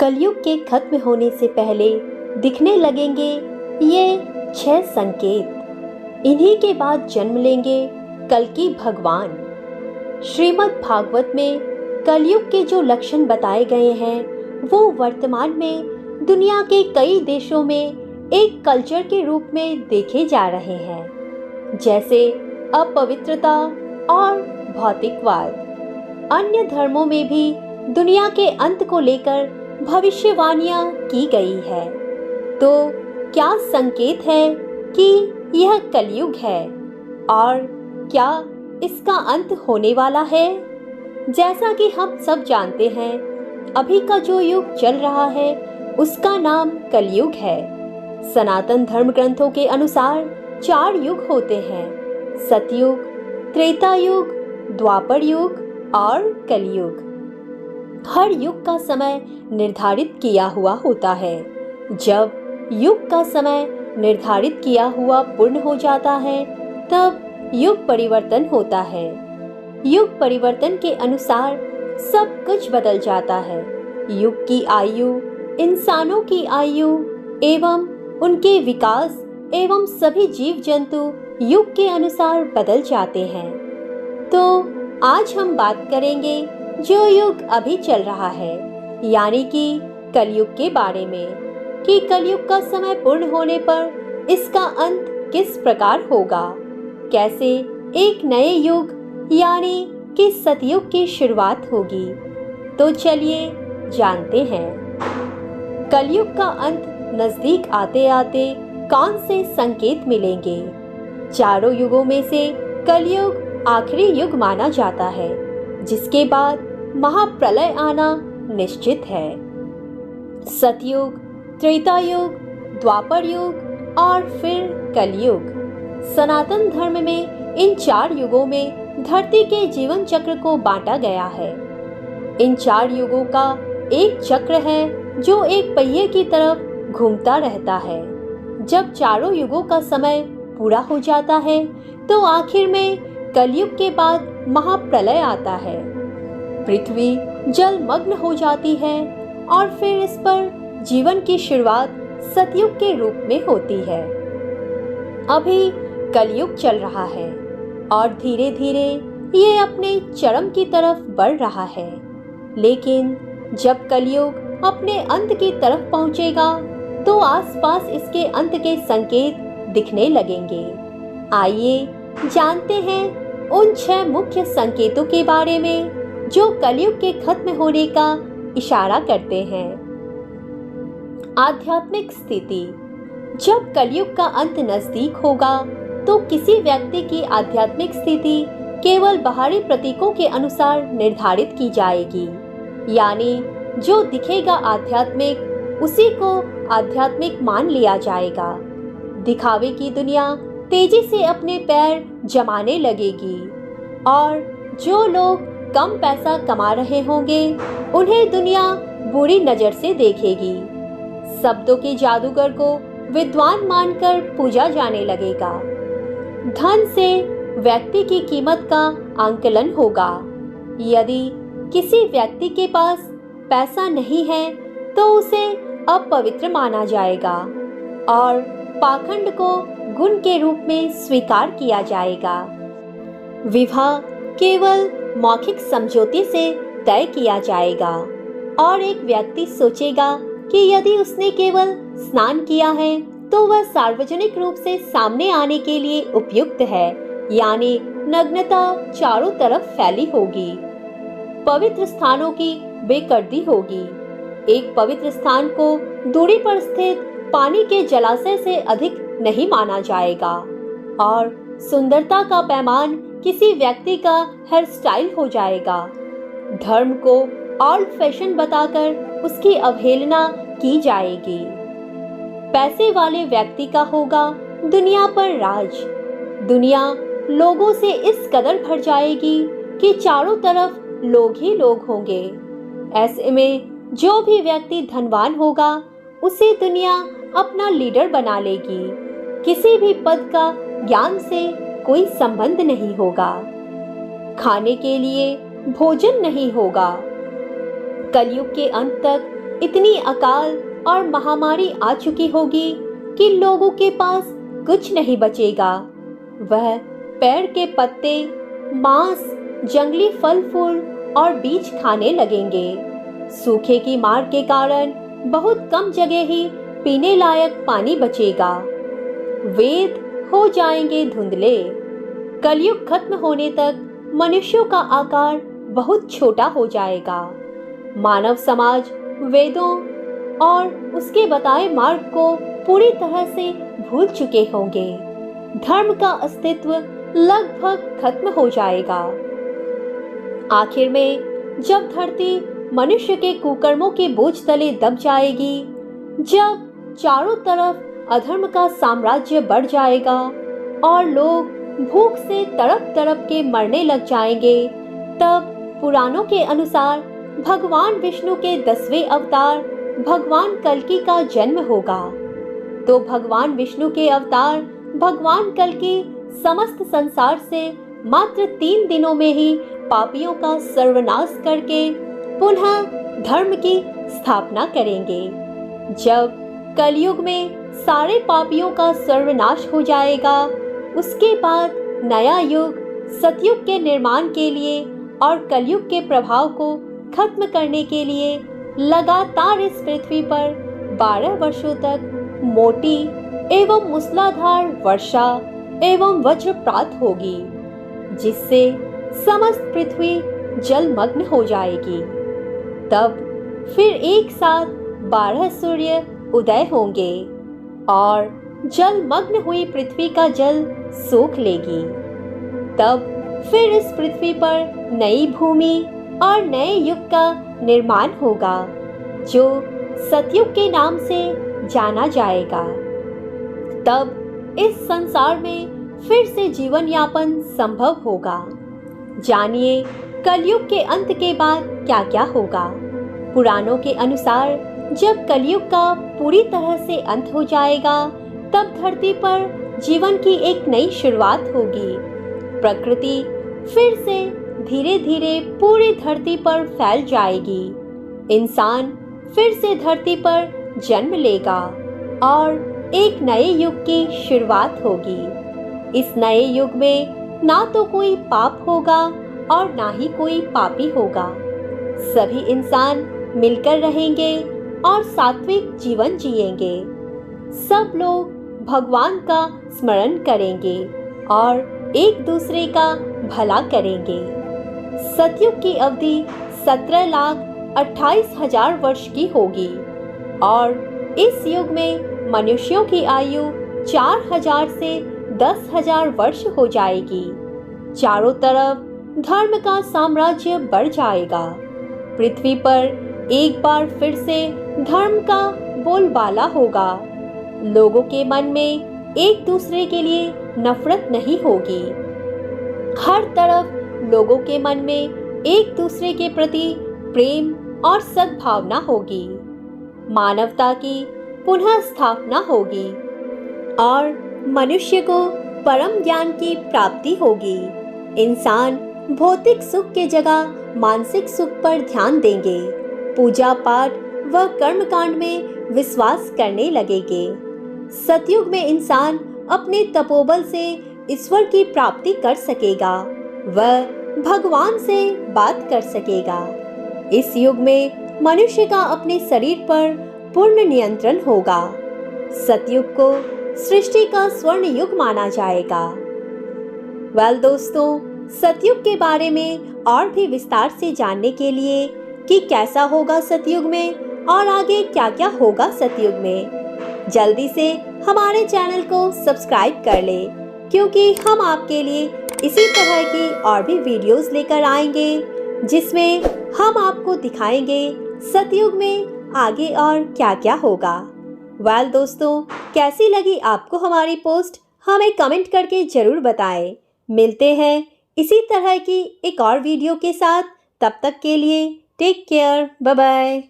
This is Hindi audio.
कलयुग के खत्म होने से पहले दिखने लगेंगे ये 6 संकेत। इन्हीं के बाद जन्म लेंगे कल की भगवान। श्रीमद् भागवत में कलयुग के जो लक्षण बताए गए हैं वो वर्तमान में दुनिया के कई देशों में एक कल्चर के रूप में देखे जा रहे हैं, जैसे अपवित्रता और भौतिकवाद। अन्य धर्मों में भी दुनिया के अंत को लेकर भविष्यवाणियां की गई है। तो क्या संकेत है कि यह कलयुग है और क्या इसका अंत होने वाला है? जैसा कि हम सब जानते हैं, अभी का जो युग चल रहा है उसका नाम कलयुग है। सनातन धर्म ग्रंथों के अनुसार 4 युग होते हैं: सतयुग, त्रेता युग, द्वापर युग और कलयुग। हर युग का समय निर्धारित किया हुआ होता है। जब युग का समय निर्धारित किया हुआ पूर्ण हो जाता है तब युग परिवर्तन होता है। युग परिवर्तन के अनुसार सब कुछ बदल जाता है। युग की आयु, इंसानों की आयु एवं उनके विकास एवं सभी जीव जंतु युग के अनुसार बदल जाते हैं। तो आज हम बात करेंगे जो युग अभी चल रहा है, यानी कि कलयुग के बारे में, कि कलयुग का समय पूर्ण होने पर इसका अंत किस प्रकार होगा, कैसे एक नए युग यानी कि सतयुग की शुरुआत होगी। तो चलिए जानते हैं। कलयुग का अंत नजदीक आते आते कौन से संकेत मिलेंगे? चारों युगों में से कलयुग आखिरी युग माना जाता है, जिसके बाद महाप्रलय आना निश्चित है। सतयुग, त्रेता युग, द्वापर युग और फिर कलयुग। सनातन धर्म में इन 4 युगों में धरती के जीवन चक्र को बांटा गया है। इन 4 युगों का एक चक्र है जो एक पहिए की तरफ घूमता रहता है। जब चारों युगों का समय पूरा हो जाता है तो आखिर में कलयुग के बाद महाप्रलय आता है। पृथ्वी जलमग्न हो जाती है और फिर इस पर जीवन की शुरुआत सतयुग के रूप में होती है। अभी कलयुग चल रहा है और धीरे धीरे ये अपने चरम की तरफ बढ़ रहा है। लेकिन जब कलयुग अपने अंत की तरफ पहुंचेगा तो आसपास इसके अंत के संकेत दिखने लगेंगे। आइए जानते हैं उन 6 मुख्य संकेतों के बारे में जो कलयुग के खत्म होने का इशारा करते हैं। आध्यात्मिक स्थिति। जब कलयुग का अंत नजदीक होगा तो किसी व्यक्ति की आध्यात्मिक स्थिति केवल बाहरी प्रतीकों के अनुसार निर्धारित की जाएगी, यानी जो दिखेगा आध्यात्मिक उसी को आध्यात्मिक मान लिया जाएगा। दिखावे की दुनिया तेजी से अपने पैर जमाने लगेगी और जो लोग कम पैसा कमा रहे होंगे उन्हें दुनिया बुरी नजर से देखेगी। शब्दों के जादूगर को विद्वान मानकर पूजा जाने लगेगा। धन से व्यक्ति की कीमत का आंकलन होगा। यदि किसी व्यक्ति के पास पैसा नहीं है तो उसे अपवित्र माना जाएगा और पाखंड को गुण के रूप में स्वीकार किया जाएगा। विवाह केवल मौखिक समझौते से तय किया जाएगा और एक व्यक्ति सोचेगा कि यदि उसने केवल स्नान किया है तो वह सार्वजनिक रूप से सामने आने के लिए उपयुक्त है, यानी नग्नता चारों तरफ फैली होगी। पवित्र स्थानों की बेकर्दी होगी। एक पवित्र स्थान को दूरी पर स्थित पानी के जलाशय से अधिक नहीं माना जाएगा और सुंदरता का पैमान किसी व्यक्ति का हेयर स्टाइल हो जाएगा। धर्म को ओल्ड फैशन बताकर उसकी अवहेलना की जाएगी। पैसे वाले व्यक्ति का होगा दुनिया पर राज। दुनिया लोगों से इस कदर भर जाएगी कि चारों तरफ लोग ही लोग होंगे। ऐसे में जो भी व्यक्ति धनवान होगा उसे दुनिया अपना लीडर बना लेगी। किसी भी पद का ज्ञान से कोई संबंध नहीं होगा। खाने के लिए भोजन नहीं होगा। कलयुग के अंत तक इतनी अकाल और महामारी आ चुकी होगी कि लोगों के पास कुछ नहीं बचेगा। वह पेड़ के पत्ते, मांस, जंगली फल फूल और बीज खाने लगेंगे। सूखे की मार के कारण बहुत कम जगह ही पीने लायक पानी बचेगा। वेद हो जाएंगे धुंधले। कलयुग खत्म होने तक मनुष्यों का आकार बहुत छोटा हो जाएगा। मानव समाज वेदों और उसके बताए मार्ग को पूरी तरह से भूल चुके होंगे। धर्म का अस्तित्व लगभग खत्म हो जाएगा। आखिर में जब धरती मनुष्य के कुकर्मों के बोझ तले दब जाएगी, जब चारों तरफ अधर्म का साम्राज्य बढ़ जाएगा और लोग भूख से तड़प तड़प के मरने लग जाएंगे, तब पुराणों के अनुसार भगवान विष्णु के 10वें अवतार भगवान कल्कि का जन्म होगा। तो भगवान विष्णु के अवतार भगवान कल्कि समस्त संसार से मात्र 3 दिनों में ही पापियों का सर्वनाश करके पुनः धर्म की स्थापना करेंगे। जब कलयुग में सारे पापियों का सर्वनाश हो जाएगा, उसके बाद नया युग सतयुग के निर्माण के लिए और कलयुग के प्रभाव को खत्म करने के लिए लगातार इस पृथ्वी पर 12 वर्षों तक मोटी एवं मूसलाधार वर्षा एवं वज्रपात होगी, जिससे समस्त पृथ्वी जलमग्न हो जाएगी। तब फिर एक साथ 12 सूर्य उदय होंगे और जलमग्न हुई पृथ्वी का जल सोख लेगी। तब फिर इस पृथ्वी पर नई भूमि और नए युग का निर्माण होगा, जो सतयुग के नाम से जाना जाएगा। तब इस संसार में फिर से जीवन यापन संभव होगा। जानिए कलयुग के अंत के बाद क्या क्या होगा। पुराणों के अनुसार जब कलयुग का पूरी तरह से अंत हो जाएगा, तब धरती पर जीवन की एक नई शुरुआत होगी। प्रकृति फिर से धीरे धीरे पूरी धरती पर फैल जाएगी। इंसान फिर से धरती पर जन्म लेगा और एक नए युग की शुरुआत होगी। इस नए युग में ना तो कोई पाप होगा और ना ही कोई पापी होगा। सभी इंसान मिलकर रहेंगे और सात्विक जीवन जिएंगे। सब लोग भगवान का स्मरण करेंगे और एक दूसरे का भला करेंगे। सतयुग की अवधि 17,28,000 वर्ष की होगी और इस युग में मनुष्यों की आयु 4,000 से 10,000 वर्ष हो जाएगी। चारों तरफ धर्म का साम्राज्य बढ़ जाएगा। पृथ्वी पर एक बार फिर से धर्म का बोलबाला होगा। लोगों के मन में एक दूसरे के लिए नफरत नहीं होगी। हर तरफ लोगों के मन में एक दूसरे के प्रति प्रेम और सद्भावना होगी। मानवता की पुनः स्थापना होगी और मनुष्य को परम ज्ञान की प्राप्ति होगी। इंसान भौतिक सुख के जगह मानसिक सुख पर ध्यान देंगे। पूजा पाठ व कर्मकांड में विश्वास करने लगेंगे। सतयुग में इंसान अपने तपोबल से ईश्वर की प्राप्ति कर सकेगा। वह भगवान से बात कर सकेगा। इस युग में मनुष्य का अपने शरीर पर पूर्ण नियंत्रण होगा। सतयुग को सृष्टि का स्वर्ण युग माना जाएगा। दोस्तों, सतयुग के बारे में और भी विस्तार से जानने के लिए कि कैसा होगा सतयुग में और आगे क्या क्या होगा सतयुग में, जल्दी से हमारे चैनल को सब्सक्राइब कर ले, क्योंकि हम आपके लिए इसी तरह की और भी वीडियोस लेकर आएंगे, जिसमें हम आपको दिखाएंगे सतयुग में आगे और क्या क्या होगा। दोस्तों, कैसी लगी आपको हमारी पोस्ट, हमें कमेंट करके जरूर बताएं। मिलते हैं इसी तरह की एक और वीडियो के साथ। तब तक के लिए टेक केयर, बाय बाय।